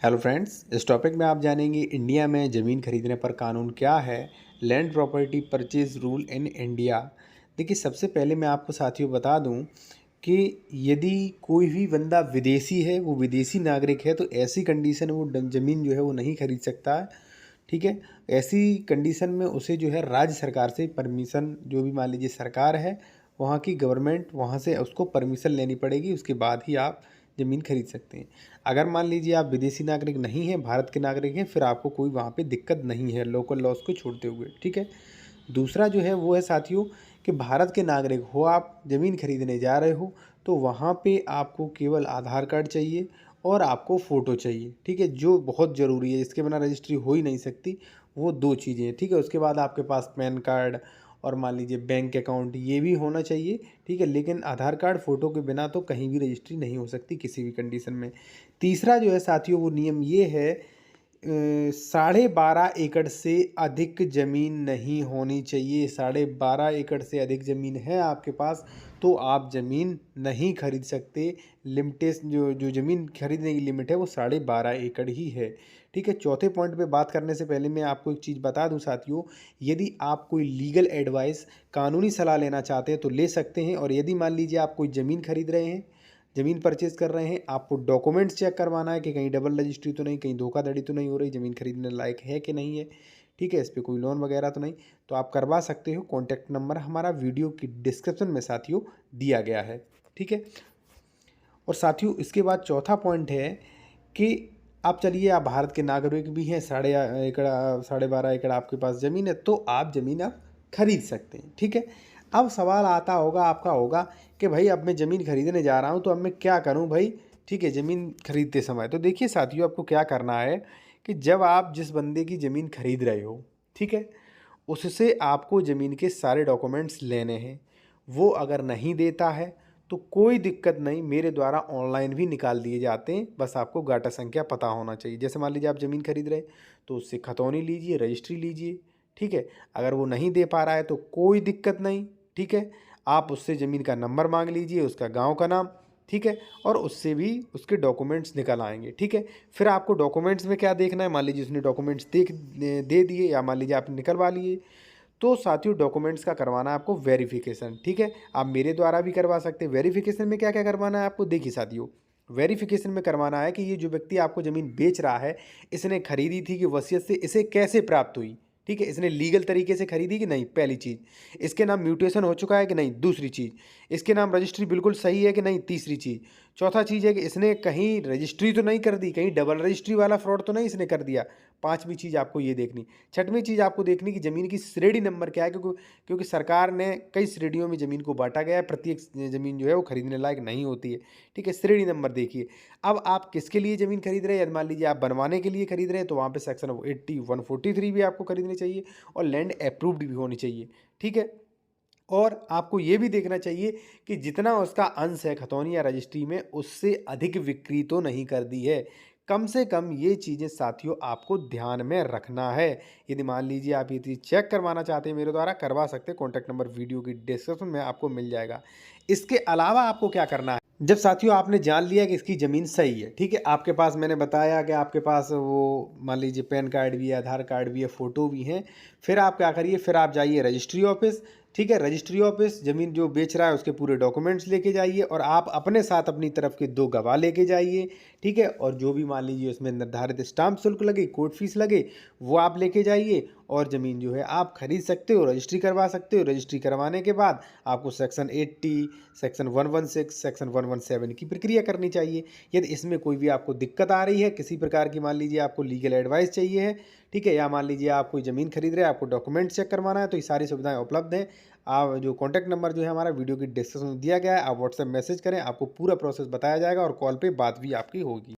Hello friends, इस topic में आप जानेंगे इंडिया में ज़मीन खरीदने पर कानून क्या है, land property purchase rule in India. देखिए, सबसे पहले मैं आपको साथियों बता दूं कि यदि कोई भी बंदा विदेशी है, वो विदेशी नागरिक है, तो ऐसी कंडीशन में वो ज़मीन जो है वो नहीं खरीद सकता है। ठीक है। ऐसी कंडीशन में उसे जो है राज्य सरकार से परमिशन, जो भी मान लीजिए सरकार है वहाँ की गवर्नमेंट, वहाँ से उसको परमिशन लेनी पड़ेगी, उसके बाद ही आप ज़मीन खरीद सकते हैं। अगर मान लीजिए आप विदेशी नागरिक नहीं हैं, भारत के नागरिक हैं, फिर आपको कोई वहाँ पे दिक्कत नहीं है लोकल लॉज को छोड़ते हुए। ठीक है। दूसरा जो है वो है साथियों कि भारत के नागरिक हो, आप ज़मीन खरीदने जा रहे हो, तो वहाँ पे आपको केवल आधार कार्ड चाहिए और आपको फ़ोटो चाहिए। ठीक है, जो बहुत ज़रूरी है, इसके बिना रजिस्ट्री हो ही नहीं सकती। वो दो चीज़ें हैं। ठीक है। उसके बाद आपके पास पैन कार्ड और मान लीजिए बैंक अकाउंट, ये भी होना चाहिए। ठीक है। लेकिन आधार कार्ड फ़ोटो के बिना तो कहीं भी रजिस्ट्री नहीं हो सकती किसी भी कंडीशन में। तीसरा जो है साथियों वो नियम ये है, 12.5 एकड़ से अधिक ज़मीन नहीं होनी चाहिए। 12.5 एकड़ से अधिक ज़मीन है आपके पास तो आप ज़मीन नहीं खरीद सकते। लिमिटेस जो जो ज़मीन खरीदने की लिमिट है वो 12.5 एकड़ ही है। ठीक है। चौथे पॉइंट पे बात करने से पहले मैं आपको एक चीज़ बता दूं साथियों, यदि आप कोई लीगल एडवाइस, कानूनी सलाह लेना चाहते हैं तो ले सकते हैं। और यदि मान लीजिए आप कोई ज़मीन खरीद रहे हैं, ज़मीन परचेज़ कर रहे हैं, आपको डॉक्यूमेंट्स चेक करवाना है कि कहीं डबल रजिस्ट्री तो नहीं, कहीं धोखाधड़ी तो नहीं हो रही, ज़मीन खरीदने लायक है कि नहीं है। ठीक है। इस पे कोई लोन वगैरह तो नहीं, तो आप करवा सकते हो। कॉन्टैक्ट नंबर हमारा वीडियो की डिस्क्रिप्शन में साथियों दिया गया है। ठीक है। और साथियों इसके बाद चौथा पॉइंट है कि आप चलिए, आप भारत के नागरिक भी हैं, 12.5 एकड़ आपके पास ज़मीन है, तो आप ज़मीन आप खरीद सकते हैं। ठीक है। अब सवाल आता होगा आपका होगा कि भाई अब मैं ज़मीन खरीदने जा रहा हूँ, तो अब मैं क्या करूँ भाई। ठीक है। ज़मीन खरीदते समय तो देखिए साथियों, आपको क्या करना है कि जब आप जिस बंदे की ज़मीन खरीद रहे हो, ठीक है, उससे आपको ज़मीन के सारे डॉक्यूमेंट्स लेने हैं। वो अगर नहीं देता है तो कोई दिक्कत नहीं, मेरे द्वारा ऑनलाइन भी निकाल दिए जाते हैं। बस आपको गाटा संख्या पता होना चाहिए। जैसे मान लीजिए आप ज़मीन खरीद रहे तो उससे खतौनी लीजिए, रजिस्ट्री लीजिए। ठीक है। अगर वो नहीं दे पा रहा है तो कोई दिक्कत नहीं। ठीक है। आप उससे ज़मीन का नंबर मांग लीजिए, उसका गांव का नाम। ठीक है। और उससे भी उसके डॉक्यूमेंट्स निकल आएंगे। ठीक है। फिर आपको डॉक्यूमेंट्स में क्या देखना है, मान लीजिए उसने डॉक्यूमेंट्स दे दिए या मान लीजिए आपने निकलवा लिए, तो साथियों डॉक्यूमेंट्स का करवाना है आपको वेरिफिकेशन। ठीक है। आप मेरे द्वारा भी करवा सकते हैं। वेरिफिकेशन में क्या क्या करवाना है आपको, देखिए साथियों, वेरिफिकेशन में करवाना है कि ये जो व्यक्ति आपको ज़मीन बेच रहा है, इसने खरीदी थी कि वसीयत से, इसे कैसे प्राप्त हुई। ठीक है। इसने लीगल तरीके से खरीदी कि नहीं, पहली चीज़। इसके नाम म्यूटेशन हो चुका है कि नहीं, दूसरी चीज़। इसके नाम रजिस्ट्री बिल्कुल सही है कि नहीं, तीसरी चीज़। चौथा चीज़ है कि इसने कहीं रजिस्ट्री तो नहीं कर दी, कहीं डबल रजिस्ट्री वाला फ्रॉड तो नहीं इसने कर दिया। पांचवी चीज़ आपको ये देखनी। छठवीं चीज़ आपको देखनी कि ज़मीन की श्रेणी नंबर क्या है, क्योंकि क्योंकि सरकार ने कई श्रेणियों में ज़मीन को बांटा गया है। प्रत्येक ज़मीन जो है वो खरीदने लायक नहीं होती है। ठीक है। श्रेणी नंबर देखिए। अब आप किसके लिए ज़मीन खरीद रहे हैं, मान लीजिए आप बनवाने के लिए खरीद रहे हैं, तो वहाँ पे सेक्शन 80 143 भी आपको खरीदनी चाहिए और लैंड अप्रूव्ड भी होनी चाहिए। ठीक है। और आपको ये भी देखना चाहिए कि जितना उसका अंश है खतौनी या रजिस्ट्री में, उससे अधिक बिक्री तो नहीं कर दी है। कम से कम ये चीज़ें साथियों आपको ध्यान में रखना है। यदि मान लीजिए आप ये चीज़ चेक करवाना चाहते हैं मेरे द्वारा, करवा सकते हैं। कॉन्टैक्ट नंबर वीडियो की डिस्क्रिप्शन में आपको मिल जाएगा। इसके अलावा आपको क्या करना है, जब साथियों आपने जान लिया कि इसकी ज़मीन सही है, ठीक है, आपके पास, मैंने बताया कि आपके पास वो मान लीजिए पैन कार्ड भी है, आधार कार्ड भी है, फ़ोटो भी हैं, फिर आप क्या करिए, फिर आप जाइए रजिस्ट्री ऑफिस। ठीक है। रजिस्ट्री ऑफिस, ज़मीन जो बेच रहा है उसके पूरे डॉक्यूमेंट्स लेके जाइए और आप अपने साथ अपनी तरफ के 2 गवाह लेके जाइए। ठीक है। और जो भी मान लीजिए उसमें निर्धारित स्टाम्प शुल्क लगे, कोर्ट फीस लगे, वो आप लेके जाइए और ज़मीन जो है आप खरीद सकते हो, रजिस्ट्री करवा सकते हो। रजिस्ट्री करवाने के बाद आपको सेक्शन 80, सेक्शन 116, सेक्शन 117 की प्रक्रिया करनी चाहिए। यदि इसमें कोई भी आपको दिक्कत आ रही है, किसी प्रकार की, मान लीजिए आपको लीगल एडवाइस चाहिए है, ठीक है, या मान लीजिए आप कोई ज़मीन खरीद रहे हैं, आपको डॉक्यूमेंट चेक करवाना है, तो ये सारी सुविधाएं उपलब्ध हैं। आप जो कॉन्टैक्ट नंबर जो है हमारा वीडियो की डिस्क्रिप्शन में दिया गया है, आप व्हाट्सएप मैसेज करें, आपको पूरा प्रोसेस बताया जाएगा और कॉल पे बात भी आपकी होगी।